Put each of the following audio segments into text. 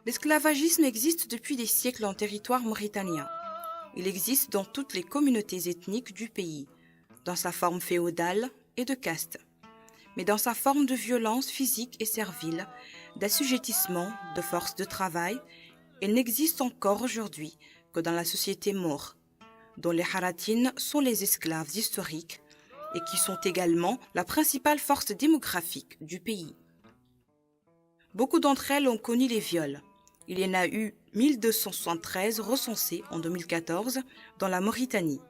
L'esclavagisme existe depuis des siècles en territoire mauritanien. Il existe dans toutes les communautés ethniques du pays, dans sa forme féodale et de caste, mais dans sa forme de violence physique et servile, d'assujettissement, de force de travail, il n'existe encore aujourd'hui que dans la société maure, dont les Haratines sont les esclaves historiques et qui sont également la principale force démographique du pays. Beaucoup d'entre elles ont connu les viols. Il y en a eu 1273 recensés en 2014 dans la Mauritanie.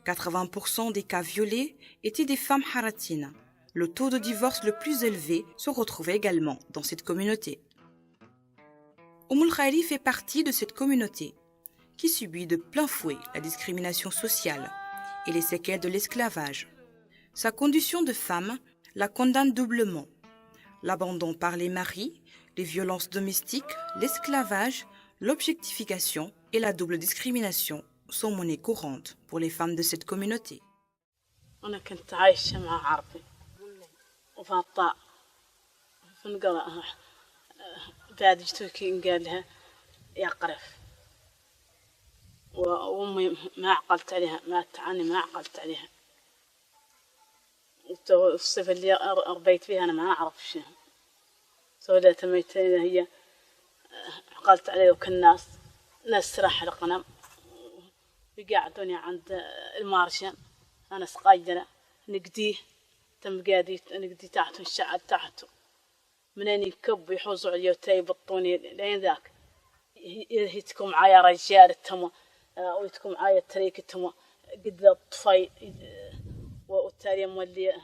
80% des cas violés étaient des femmes haratines. Le taux de divorce le plus élevé se retrouvait également dans cette communauté. Khayri fait partie de cette communauté qui subit de plein fouet la discrimination sociale et les séquelles de l'esclavage. Sa condition de femme la condamne doublement. L'abandon par les maris, les violences domestiques, l'esclavage, l'objectification et la double discrimination sont monnaie courante pour les femmes de cette communauté. وفاطا فنقرأ بعد جتوكي قال لها يا قرف وأمي ما عقلت عليها ما تعني ما عقلت عليها الصفة اللي ربيت فيها أنا ما أعرف شنو سودة تميتين هي عقلت عليه وكالناس ناس راح القنم ويقعدوني عند المارشن أنا صغيرة نقديه تم قاعدي نقدي تحت الشعب تحته منين يكب يحوزوا عليه ويبطوني لين ذاك يتكم معايا رجال التمو ويتكم معايا تريك التمو قد الطفي والتالي مولي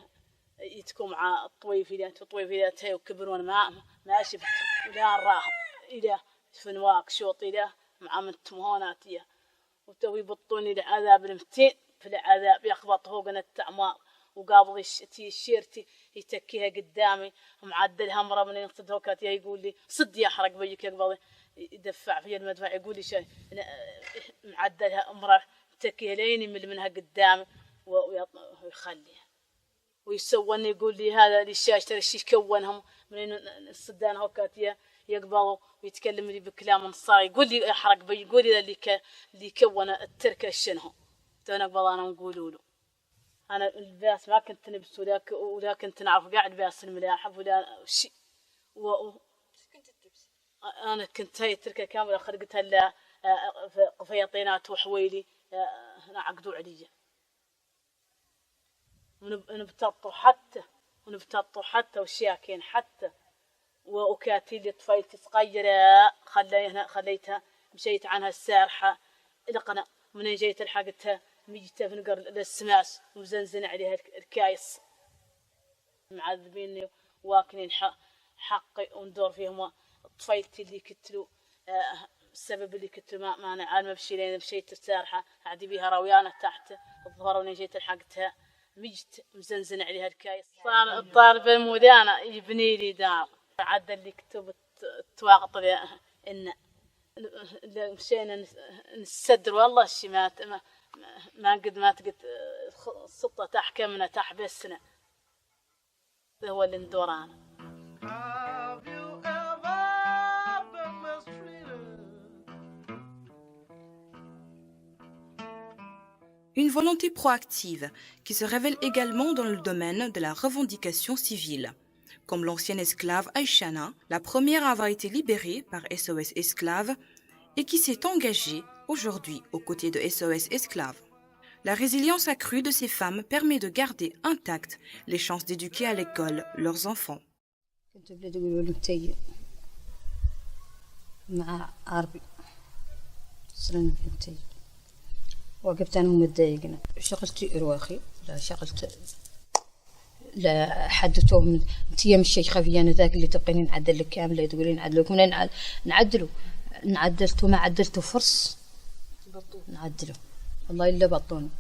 يتكم مع الطويفي ذا تي وكبرون ما شفت ولا راح إلى فنواك شوط إلى مع من تمهوناتيه وتوي بطوني العذاب المتين في العذاب يخبط هو قناة التعمار وقابض الشيرتي يتكيها قدامي معدلها مرة من يقصدها وكاتيها يقول لي صد يحرق بيك يقبضي يدفع في المدفع يقول لي شيء معدلها مرة يتكيها لين يمل منها قدامي ويخليها ويسوون يقول لي هذا للشاش ترى الشيش كونهم من الصدان هوكاتيها يقبضوا ويتكلم لي بكلام صار يقول لي احرق بي يقول لي اللي كون التركه شنو تونا قبض انا نقولوا له أنا الباس ما كنت نلبس ولا كنت نعرف قاعد باس الملاحف ولا شيء كنت تلبس أنا كنت هاي التركة كاملة خرقتها لا قفيطينات وحويلي عقدوا علي ونبتطوا حتى والشياكين حتى وكاتي لي طفيلتي صغيرة خليتها مشيت عنها السارحة لقنا من جيت لحقتها ميجتها فنقر للسماس وزنزن عليها الكايس معذبيني واكلين حقي وندور فيهم طفيلتي اللي كتلوا السبب اللي كتلوا ما أنا عالمة بشي لين مشيت السارحة عادي بيها رويانة تحت الظهر وني جيت لحقتها ميجت مزنزن عليها الكايس الطالب المودانة يبني لي دار عاد اللي كتب التواقط إن مشينا نستدر والله الشي ما تقد السلطة تحكمنا تحبسنا هو اللي ندورانا. Une volonté proactive qui se révèle également dans le domaine de la revendication civile. Comme l'ancienne esclave Aïchana, la première à avoir été libérée par SOS Esclaves et qui s'est engagée aujourd'hui aux côtés de SOS Esclaves. La résilience accrue de ces femmes permet de garder intactes les chances d'éduquer à l'école leurs enfants. وقفت أنا متضايقة شغلت إرواخي لا شغلت لا حدثوهم أنت يا مش خفية أنا ذاك اللي تبقيني نعدل لك كاملة تقولين نعدلك من نعدلته ما عدلته فرص نعدله والله إلا بطون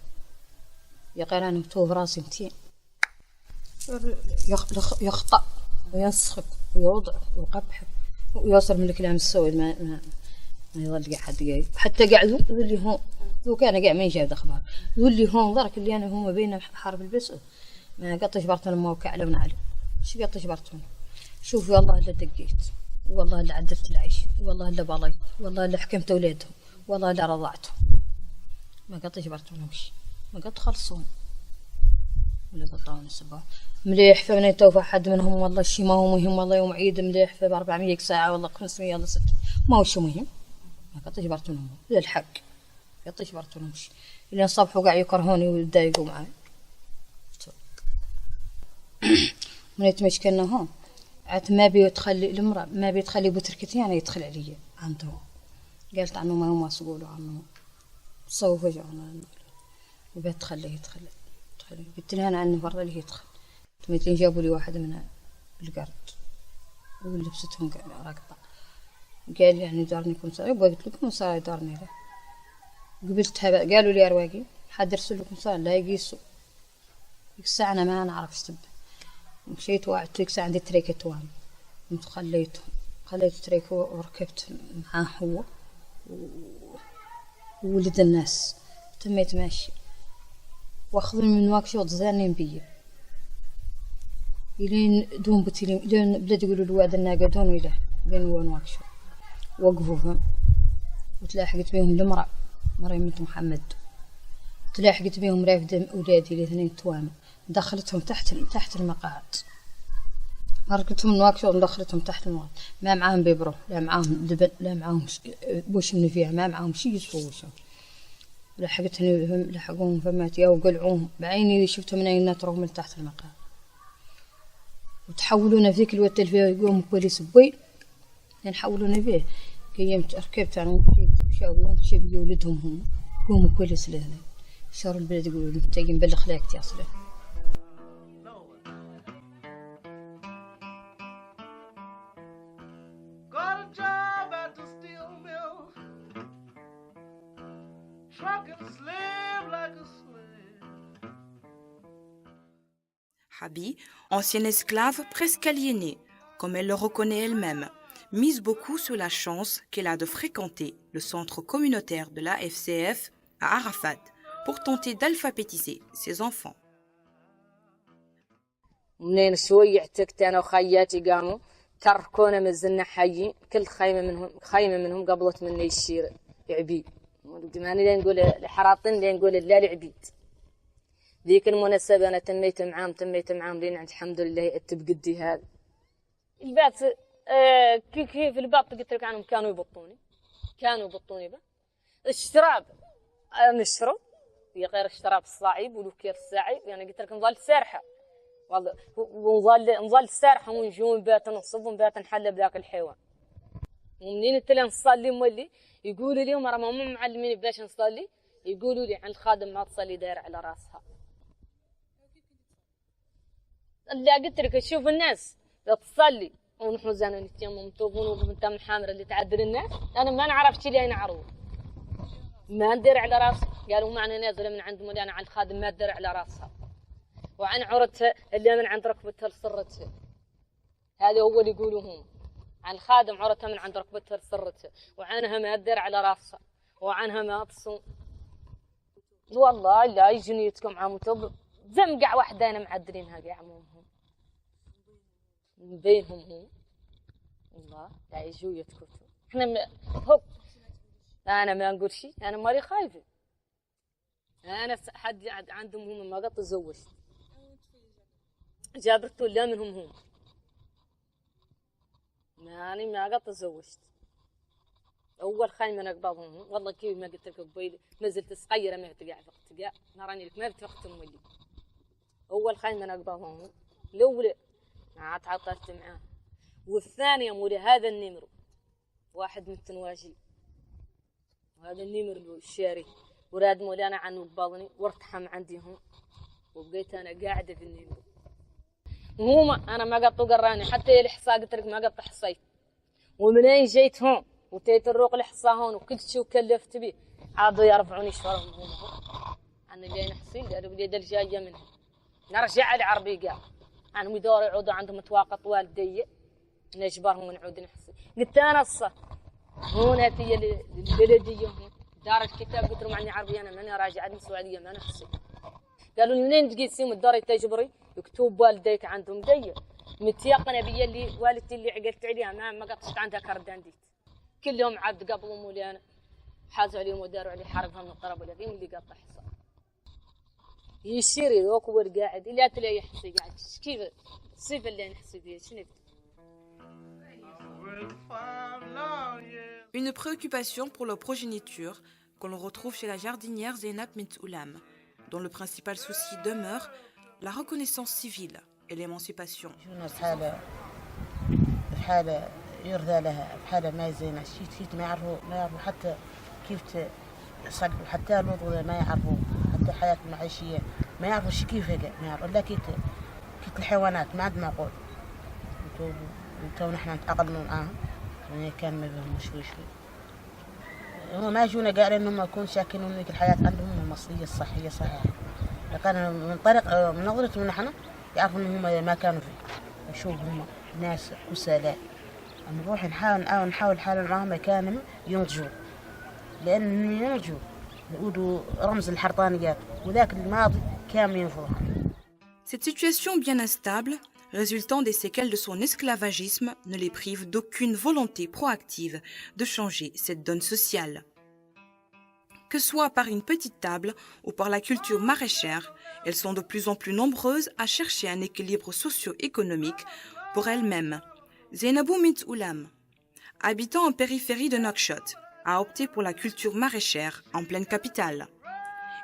يا قراني توه براسي متين يخطأ وينسخك ويوضعك ويقبحك ويوصل من الكلام السوي ما يظل قاعد جاي حتى قاعد يقول لي هون هو كان قاعد ما يجاب اخبار يقول لي هون ضرك اللي انا هم بين حرب البسء ما قطش برتون ما وكعلونا عليه شو قطش برتون شوفي والله الا دقيت والله اللي عدلت العيش، والله اللي بليت، والله اللي حكمت أولادهم، والله اللي رضعتهم. ما قد جبرتونهمش، ما قد خلصون ولا قطعون السبع مليح. فمن يتوفى حد منهم والله شي ما هو مهم، والله يوم عيد مليح في 400 ساعة والله 500 والله 600 ما هو شي مهم. ما قد جبرتونهم للحق، قد جبرتونهمش اللي انصبحوا قاعد يكرهوني ويتضايقوا معي. من يتمشكلنا هون عاد ما بيتخلي المرأة ما بيتخلي بتركتي أنا يدخل علي عندهم. قالت عنه ما هو ما سقولوا عنه سوف يجعلنا وبتخليه يدخل. قلت لها أنا عنه برا اللي يدخل. تميتين جابوا لي واحد من القرد ولبستهم راقطة. قال يعني دارني كم صار قلت لكم صار دارني له. قبلتها قالوا لي أرواقي حد يرسل لكم صار لا يقيسوا. الساعة أنا ما نعرف استبه. مشيت وقعدت يكسى عندي تريكة توام خليت تريكة وركبت معاه هو وولد الناس. تميت ماشي واخذني من واكشوط زانين بي يلين دون بتلين لين بلاد يقولوا الواد الناقة دون ويله لين وين واكشوط وقفوهم وتلاحقت بيهم المرأة مريم بنت محمد. تلاحقت بيهم رافدة أولادي الاثنين توام دخلتهم تحت المقاعد. هرقتهم من واكشوط دخلتهم تحت المقاعد. ما معاهم بيبرو لا معاهم لبن لا معاهم بوش من فيها ما معاهم شيء يسووشهم. لحقوهم فمات يا وقلعوهم بعيني شفتهم من أين نطروا من تحت المقاعد وتحولونا فيك الوقت اللي فيه يقوم بوليس بوي ينحولونا فيه. قيمت ركبت أنا ومشي بيولدهم هم يقوموا بوليس لهنا صار البلد يقولوا لي تجي نبلغ لك يا صلاه. Habi, ancienne esclave presque aliénée, comme elle le reconnaît elle-même, mise beaucoup sur la chance qu'elle a de fréquenter le centre communautaire de la FCF à Arafat pour tenter d'alphabétiser ses enfants. منين شوي احتجت أنا وخياتي قاموا تركونا مزلنا حيين كل خيمة منهم قبلت مني الشير عبيد ماني لين نقول الحراطين لين نقول لا العبيد. ذيك المناسبة أنا تميت معام لين عند الحمد لله بقدي هذا البعث. كيف البعض قلت لك عنهم كانوا يبطوني بقى الشراب نشرب في غير الشراب الصعيب والوكير الصعيب يعني قلت لك نظل سارحة والله ونظل سارحة ونجون بات نصب بات نحل بذاك الحيوان. ومنين قلت لهم نصلي مولي يقولوا لي مرة ما هم معلمين باش نصلي يقولوا لي عن الخادم ما تصلي داير على راسها. اللي قلت لك تشوف الناس تصلي ونحن زانوا نتيمم توفون وبنتام الحامر اللي تعدل الناس انا ما نعرف شي اللي نعرف ما ندير على راسي. قالوا معنا نازله من عند مولانا عن الخادم ما تدير على راسها وعن عرتها اللي من عند ركبتها لسرتها. هذا هو اللي يقولوا هم عن الخادم عرتها من عند ركبتها لسرتها وعنها ما تدير على راسها وعنها ما تصوم. والله لا يجنيتكم عمتو زمقع وحدانا معدلينها يا عمهم بينهم هم والله لا يجوا يتكتوا. احنا هوب انا ما نقول شيء انا مالي خايفه. انا حد عندهم هم ما قد تزوجت جابرتوا لا منهم هم يعني ما قد تزوجت. اول خايمه انا قبضهم والله كيف ما قلت لك بويلي ما زلت صغيره ما تقع تقع نراني لك ما بتوقت مولي. اول خايمه انا قبضهم الاولى ما تعاطفت معاه والثانيه مولي هذا النمر واحد من التنواجي وهذا النمر الشاري وراد مولانا عنه قبضني وارتحم عندهم وبقيت انا قاعده في النمر. هما انا ما قط قراني حتى الاحصاء قلت لك ما قط حصيت. ومنين جيت هون وتيت الروق الاحصاء هون وكل شيء وكلفت به عادوا يرفعوني شرهم هم انا جاي نحصي قالوا لي دل جايه منه نرجع العربي قال انا مدور يعودوا عندهم متواقط والدي نجبرهم ونعود نحصي. قلت انا الصح هنا هي البلديه دار الكتاب قلت لهم عني عربي انا ماني راجعه من السعوديه ما نحصي. قالوا لي منين تقيسيهم الدار تجبري مكتوب والديك عندهم ديه متيقنه بيا اللي والدتي اللي عقلت عليها ما قطشت عندها كردان ديت كل يوم عاد قبل مولي انا حازوا عليهم وداروا علي حرقها من القرب ولا قيم اللي قطع حصان يشير ذوك هو قاعد اللي تلاقي يحسي قاعد كيف الصيف اللي نحسي فيه شنو. Une préoccupation pour leur progéniture qu'on le retrouve chez la jardinière Zeynab Bint Oulam, dont le principal souci demeure la reconnaissance civile et l'émancipation. بحالة يرثى لها بحالة ما زينة شيت ما يعرفوا حتى كيف تصلوا حتى الوضوء ما يعرفوا حتى حياة المعيشية ما يعرفوا كيف هيك ما يعرفوا إلا كيف الحيوانات ما عندنا قول تو نحن نتأقلموا معاهم يعني كان ما بهم شوي هم ما يجونا قال إنهم يكون شاكين إن الحياة عندهم المصرية الصحية صحيحة لكن من طريق من نظرتهم نحن يعرفوا إنهم ما كانوا فيه نشوف هم ناس كسلاء نروح نحاول حالنا معهم كانوا ينضجوا لأن ينضجوا نقولوا رمز الحرطانيات وذاك الماضي كامل ينفضها. Cette situation bien instable, résultant des séquelles de son esclavagisme, ne les prive d'aucune volonté proactive de changer cette donne sociale. Que soit par une petite table ou par la culture maraîchère, elles sont de plus en plus nombreuses à chercher un équilibre socio-économique pour elles-mêmes. Zeynabou Bint Oulam, habitant en périphérie de Nouakchott, a opté pour la culture maraîchère en pleine capitale.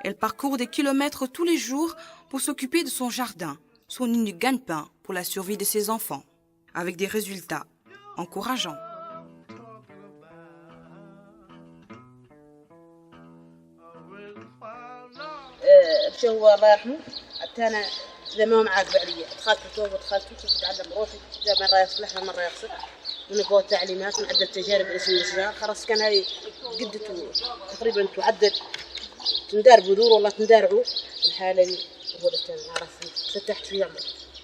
Elle parcourt des kilomètres tous les jours pour s'occuper de son jardin, son unique gagne-pain pour la survie de ses enfants, avec des résultats encourageants. هو الله يرحمه حتى انا اذا ما هو معاقب علي دخلت التوبه دخلت كنت اتعلم روحي اذا مره يصلح مره يغسل ونقول تعليمات ونعدل تجارب اسم الاشجار خلاص كان هذه قدته تقريبا تعدل تندار بذور والله تندار عود الحاله اللي هو عرفت فتحت في عمري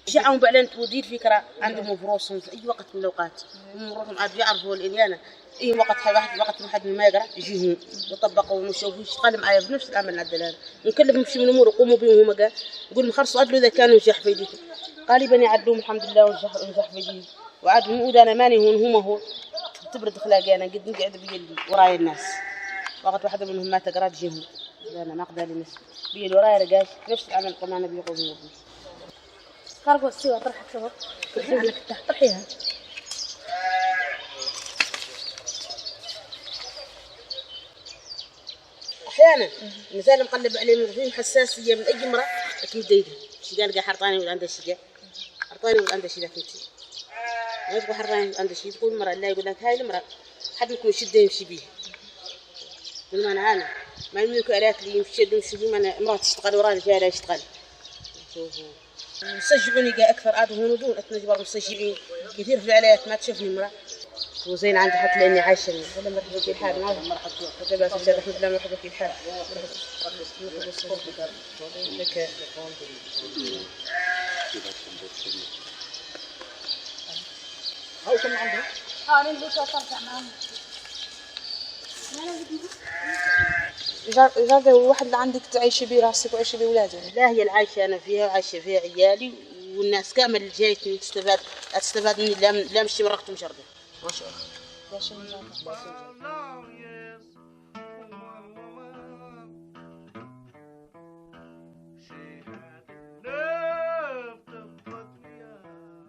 جاءهم بعدين تودير فكره عندهم فروسهم في اي وقت من الاوقات هم روحهم عاد يعرفوا الاليانه اي وقت واحد ما يقرا يجيهم وطبقوا ونشوفوا يشتغل معايا بنفس العمل نعدل انا نكلفهم شيء من الامور يقوموا بهم هما نقول لهم خلصوا عدلوا اذا كانوا نجح في ايديكم غالبا يعدلوهم الحمد لله ونجح في ايديهم وعاد نقول انا ماني هو تبرد اخلاقي انا قد نقعد بيدي وراي الناس وقت واحده منهم ما تقرا تجيهم انا ما اقدر لي بيدي وراي رجاش نفس العمل كمان بيقوموا به خرجوا السوا طرحت سوا طرحيها احيانا مثال مقلب عليه فيهم حساسيه من اي امراه تمد يدها شي قال حرطاني ولا عنده شي حرطاني ولا عنده شي ذاك انت ما يبغى حرطاني عنده شي تقول المراه لا يقول لك هاي المراه حد منكم يشده يمشي بيه يقول انا ما يملك الات لي يمشي بيه انا امراه تشتغل وراي جايه يشتغل مسجعوني اكثر عاد هون دون اتنجبر مسجعين كثير في العلايات ما تشوفني امراه وزين عندي حتى لاني عايشه ولا مرحبا في الحال ما مرحبا في الحال لا مرحبا في الحال لك هاو كم عندك انا اللي وصلت معاهم إذا واحد اللي عندك تعيشي بيه راسك وعيشي بيه ولادك لا هي العايشه انا فيها وعايشه فيها عيالي والناس كامل جايتني تستفاد مني لا مشي مرقت مشرده ما شاء الله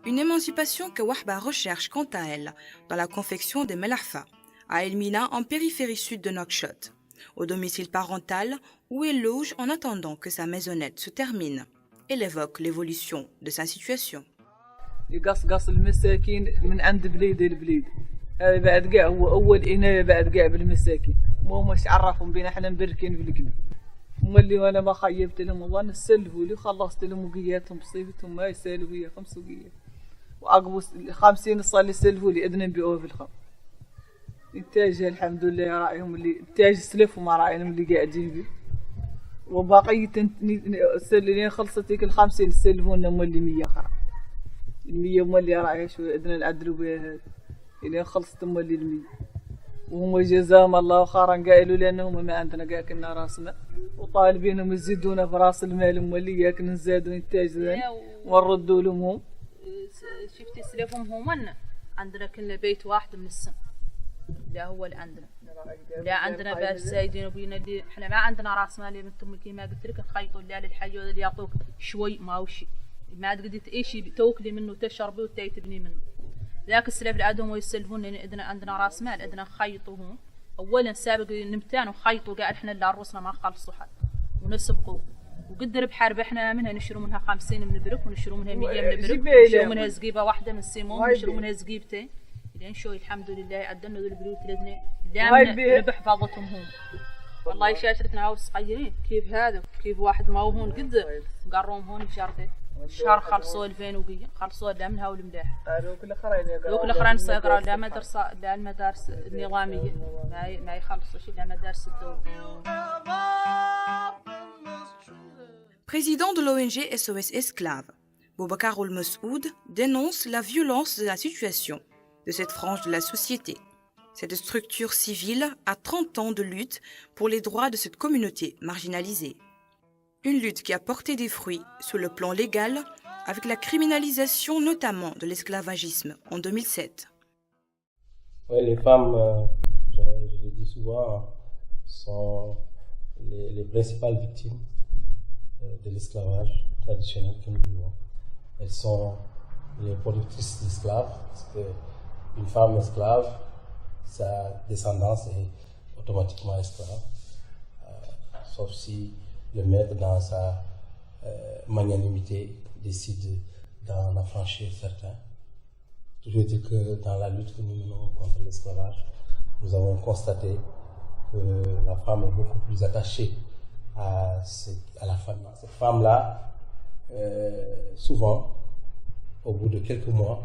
Une émancipation que Wahba recherche quant à elle dans la confection des melarfa, à Elmina en périphérie sud de Nouakchott, au domicile parental où elle loge en attendant que sa maisonnette se termine. Elle évoque l'évolution de sa situation. يقصقص المساكين من عند بليد البليد هذا بعد كاع هو اول عنايه بعد كاع بالمساكين مش عرفهم بينا حنا مبركين بالكذب هما اللي وانا ما خيبت لهم والله نسلفوا لي خلصت لهم وقياتهم بصيفتهم ما يسالوا بيا 5 وقيات وعقبوا 50 صار لي سلفوا لي اذن بيوه في الخم انتاج الحمد لله رايهم اللي انتاج سلفوا مع رايهم اللي قاعدين بيه وبقيت سلين خلصت ديك ال 50 سلفونا هما اللي 100 اخرى 100 هما اللي رايح شو اذن نعدلوا بها هذا اللي خلصت هما اللي 100 وهم جزاهم الله خيرا قالوا لانهم ما عندنا كاع كنا راس مال وطالبينهم يزيدونا في راس المال هما اللي كنا نزادوا انتاج ونردوا لهم شفتي سلفهم هم عندنا كنا بيت واحد من السن لا هو اللي عندنا لا عندنا باش زايدين وبينا اللي احنا ما عندنا راس مال انتم كيما قلت لك نخيطوا اللي للحي اللي يعطوك شوي ما هو شيء ما تقدري تعيشي توكلي منه تشربي وتبني منه ذاك السلف اللي عندهم ويسلفون عندنا راس مال عندنا نخيطوهم اولا سابق نمتان وخيطوا قاعد احنا اللي عروسنا ما خلصوا حد ونسبقوا وقدر بحرب احنا منها نشروا منها 50 من برك ونشروا منها 100 من برك ونشروا منها زقيبه واحده من سيمون ونشروا منها زقيبتين لين شوي الحمد لله عدلنا ذول البيوت الاثنين دائما بحفاظتهم هم والله شاشرتنا هاو صغيرين كيف هذا كيف واحد ما هو هون قد قروهم هون بشهرتين شهر خلصوا 2000 وقية خلصوا لا من هاو الملاح لوك الاخرين صغار لا مدرسه لا المدارس النظاميه ما يخلصوش الا مدارس الدوله. Président de l'ONG SOS Esclaves, Boubacar Ould Messoud dénonce la violence de la situation de cette frange de la société. Cette structure civile a 30 ans de lutte pour les droits de cette communauté marginalisée. Une lutte qui a porté des fruits sur le plan légal avec la criminalisation notamment de l'esclavagisme en 2007. Oui, les femmes, je le dis souvent, sont les principales victimes de l'esclavage traditionnel que nous vivons. Elles sont les productrices d'esclaves, parce qu'une femme esclave, sa descendance est automatiquement esclave, sauf si le maître, dans sa magnanimité, décide d'en affranchir certains. Toujours est-il que dans la lutte que nous menons contre l'esclavage, nous avons constaté que la femme est beaucoup plus attachée à la famille. Cette femme-là, souvent, au bout de quelques mois,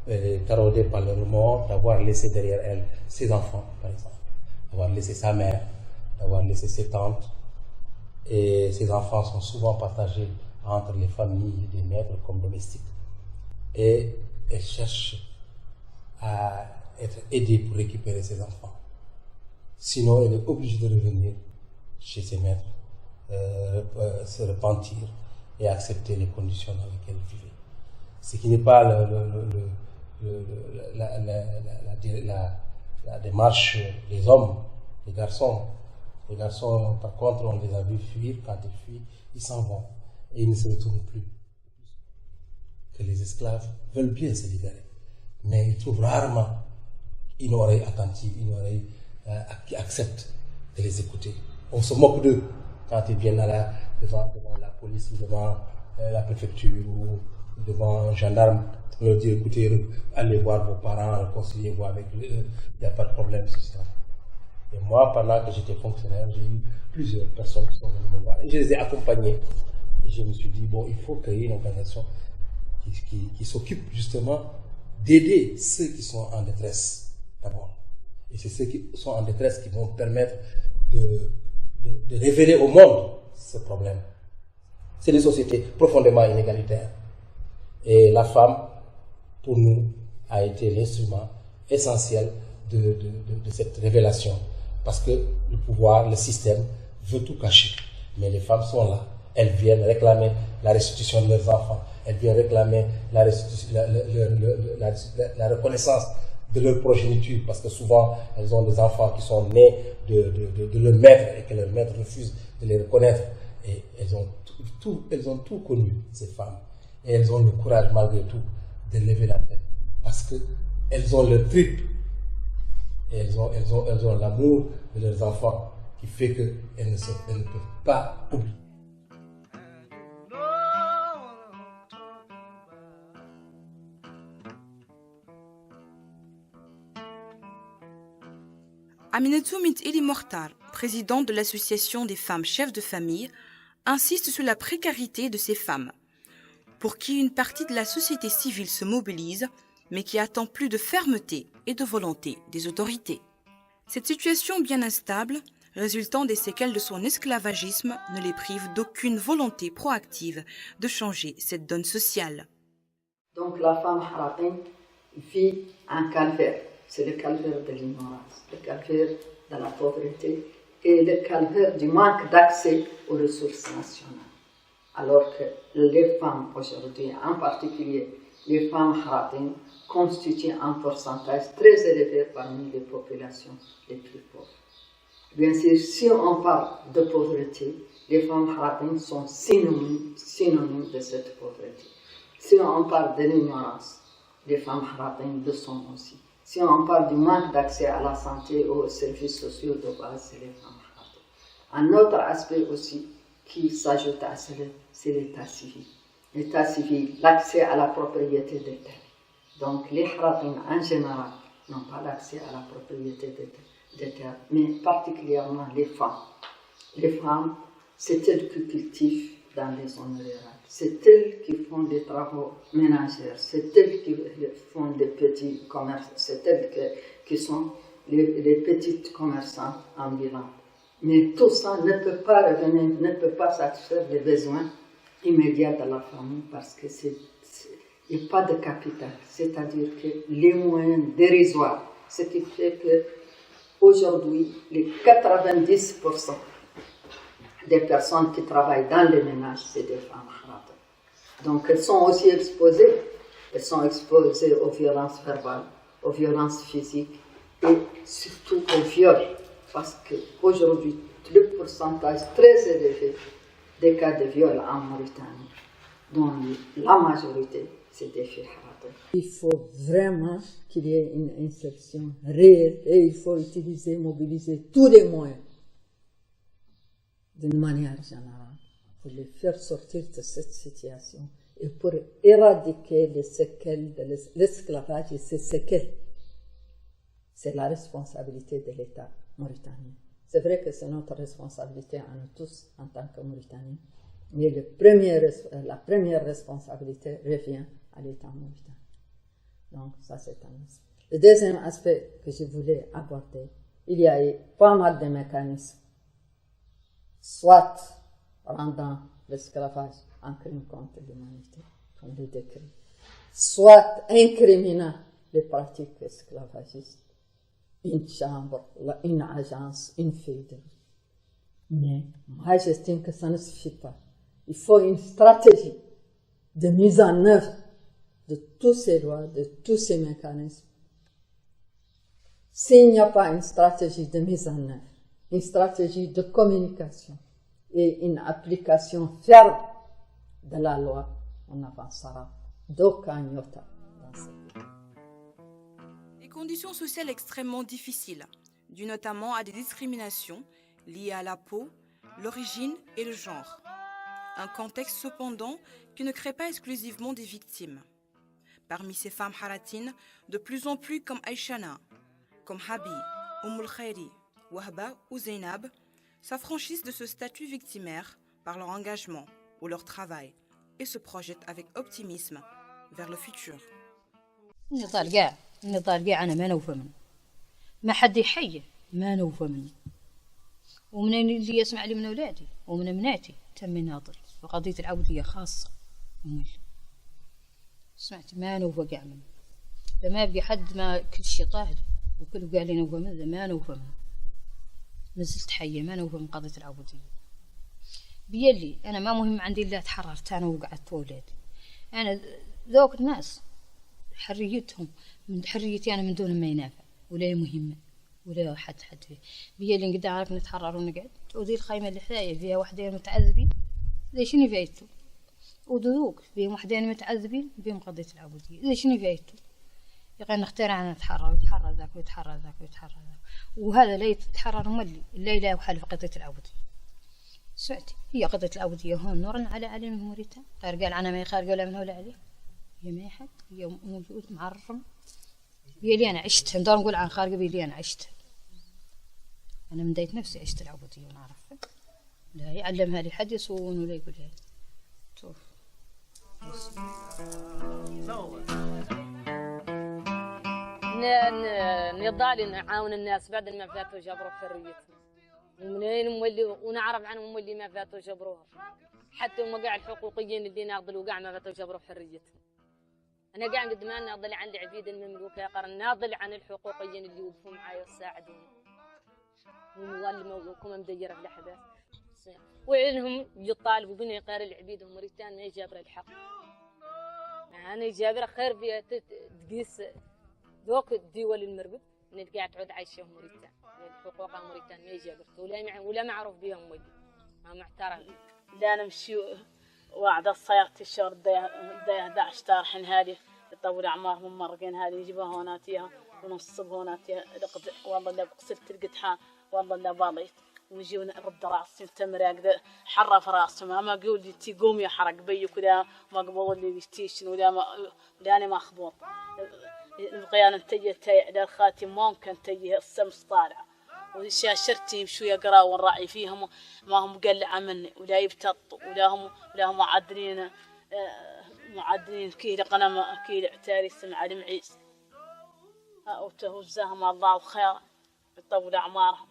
est taraudée par le remords d'avoir laissé derrière elle ses enfants, par exemple, d'avoir laissé sa mère, d'avoir laissé ses tantes. Et ces enfants sont souvent partagés entre les familles des maîtres comme domestiques. Et elle cherche à être aidée pour récupérer ses enfants. Sinon, elle est obligée de revenir chez ses maîtres, se repentir et accepter les conditions dans lesquelles elle vivait. Ce qui n'est pas la démarche des hommes, des garçons. Les garçons, par contre, on les a vus fuir. Quand ils fuient, ils s'en vont et ils ne se retournent plus. Que les esclaves veulent bien se libérer, mais ils trouvent rarement une oreille attentive, une oreille qui accepte de les écouter. On se moque d'eux quand ils viennent devant la police, devant la préfecture ou devant un gendarme pour leur dire écoutez, allez voir vos parents, réconciliez-vous avec eux, il n'y a pas de problème social. Et moi, pendant que j'étais fonctionnaire, j'ai eu plusieurs personnes qui sont venues me voir. Et je les ai accompagnées. Et je me suis dit, bon, il faut créer une organisation qui s'occupe justement d'aider ceux qui sont en détresse d'abord. Et c'est ceux qui sont en détresse qui vont permettre de révéler au monde ce problème. C'est des sociétés profondément inégalitaires. Et la femme, pour nous, a été l'instrument essentiel de cette révélation. Parce que le pouvoir, le système, veut tout cacher. Mais les femmes sont là. Elles viennent réclamer la restitution de leurs enfants. Elles viennent réclamer la reconnaissance de leur progéniture. Parce que souvent, elles ont des enfants qui sont nés de leur maître et que leur maître refuse de les reconnaître. Et elles ont tout connu, ces femmes. Et elles ont le courage, malgré tout, de lever la tête. Parce qu'elles ont le trip. Et elles ont l'amour de leurs enfants qui fait qu'elles ne peuvent pas oublier. Aminatou Mint Eli Mokhtar, présidente de l'association des femmes chefs de famille, insiste sur la précarité de ces femmes, pour qui une partie de la société civile se mobilise, mais qui attend plus de fermeté et de volonté des autorités. Cette situation bien instable, résultant des séquelles de son esclavagisme, ne les prive d'aucune volonté proactive de changer cette donne sociale. Donc la femme Haratin vit un calvaire. C'est le calvaire de l'ignorance, le calvaire de la pauvreté et le calvaire du manque d'accès aux ressources nationales. alors que les femmes aujourd'hui, en particulier les femmes haratines, constituent un pourcentage très élevé parmi les populations les plus pauvres. Bien sûr, si on parle de pauvreté, les femmes haratines sont synonymes de cette pauvreté. Si on parle de l'ignorance, les femmes haratines le sont aussi. Si on parle du manque d'accès à la santé ou aux services sociaux de base, c'est les femmes haratines. Un autre aspect aussi qui s'ajoute à cela, c'est l'état civil. L'état civil, l'accès à la propriété des terres. Donc les haratines en général n'ont pas l'accès à la propriété des terres, mais particulièrement les femmes. Les femmes, c'est elles qui cultivent dans les zones rurales, c'est elles qui font des travaux ménagers, c'est elles qui font des petits commerces, c'est elles qui sont les petites commerçantes ambulantes. Mais tout ça ne peut pas revenir, ne peut pas satisfaire les besoins immédiats de la famille parce que il n'y a pas de capital, c'est-à-dire que les moyens dérisoires, ce qui fait que aujourd'hui, les 90% des personnes qui travaillent dans les ménages, c'est des femmes haratines. Donc elles sont aussi exposées aux violences verbales, aux violences physiques et surtout aux viols. Parce qu'aujourd'hui, le pourcentage très élevé des cas de viol en Mauritanie, dont la majorité, c'est des filles haratines. Il faut vraiment qu'il y ait une insertion réelle et il faut mobiliser tous les moyens d'une manière générale pour les faire sortir de cette situation et pour éradiquer les séquelles de l'esclavage et ces séquelles. C'est la responsabilité de l'État mauritanien. C'est vrai que c'est notre responsabilité à nous tous en tant que Mauritaniens, mais la première responsabilité revient à l'État mauritanien. Donc ça c'est un aspect. Le deuxième aspect que je voulais aborder, il y a eu pas mal de mécanismes, soit rendant l'esclavage un crime contre l'humanité, comme le décret, soit incriminant les pratiques esclavagistes, une chambre, une agence, une feuilleterie. Mais moi j'estime que ça ne suffit pas. Il faut une stratégie de mise en œuvre de tous ces lois, de tous ces mécanismes. S'il n'y a pas une stratégie de mise en œuvre, une stratégie de communication et une application ferme de la loi, on n'avancera d'aucun iota dans cette vie. Des conditions sociales extrêmement difficiles, dues notamment à des discriminations liées à la peau, l'origine et le genre. Un contexte cependant qui ne crée pas exclusivement des victimes. Parmi ces femmes haratines, de plus en plus comme Aïchana, comme Habi, Al Khairi, Wahba ou Zainab, s'affranchissent de ce statut victimaire par leur engagement ou leur travail et se projettent avec optimisme vers le futur. النضال كاع أنا ما نوفى منه، ما حد يحيه ما نوفى منه، ومن اللي يسمع لي من أولادي ومن بناتي تم ناضل، وقضية العبودية خاصة سمعت ما نوفى كاع منه، لما يبقى حد ما كل شي طاهر وكل قال لي نوفى منه ما نوفى منه، ما زلت حية ما نوفى من قضية العبودية. بيلي أنا ما مهم عندي إلا تحررت أنا وقعدت أولادي، أنا ذوق الناس حريتهم من حريتي أنا من دون ما ينافع ولا مهمة ولا حد فيه. بيا اللي نقدر عارف نتحرر ونقعد ودي الخيمة اللي حدايا فيها وحدين متعذبين ليش نفايتو ودوك فيهم وحدين متعذبين بهم قضية العبودية ليش نفايتو يقول نختار أنا نتحرر ويتحرر ذاك ويتحرر ذاك ويتحرر ذاك وهذا لا يتحرر ملي لا إله وحال في قضية العبودية. سمعتي هي قضية العبودية هون نورا على علم موريتا قال أنا ما يخارج ولا من ولا عليه هي ما حد هي موجود معرفهم بيلي أنا عشتها ندور نقول عن خارجة بيلي أنا عشتها أنا من بداية نفسي عشت العبودية ونعرفها لا يعلمها لي حد يصون ولا يقولها لي شوف نضالي نعاون الناس بعد ما فاتوا جبروا حريتهم ومنين مولي ونعرف عنهم مولي ما فاتوا جبروها حتى هم قاع الحقوقيين اللي ناضلوا قاع ما فاتوا جبروا حريتهم. أنا قاعد قد ما ناضل عندي عبيد المملوك يا قرن ناضل عن الحقوقيين اللي يوقفوا معايا ويساعدوني ومظلمة وكم مديرة في الأحداث اسمها وعلهم يطالبوا بني قار العبيد وموريتان ما يجابر الحق يعني جابر خير فيها تقيس ذوك الدول المربط ان قاعد تعود عايشه موريتان حقوق موريتان ما يجابرت ولا معروف بهم ودي ما معترف لا نمشي وعد الصيارة الشهر ده 11 طارحين هذه يطول أعمارهم مرقين هذه يجيبها هوناتيها ونصب هوناتيها والله لا بقصرت القدحان والله لا باليت ونجي ونرد راسي تمرق ذا حرف راسه ما قول لي تقوم يا حرق بيك ولا ما قبول لي ستيشن ولا أنا ما أخبط القيان تجي على الخاتم ممكن تجي السمس طالعة وشاشرتي يمشوا يقراوا ونراعي فيهم ما هم مقلعة مني ولا يبتطوا ولا هم معدلين كيل قنم كيل عتاري سمع المعيس وتهزهم الله خير يطول أعمارهم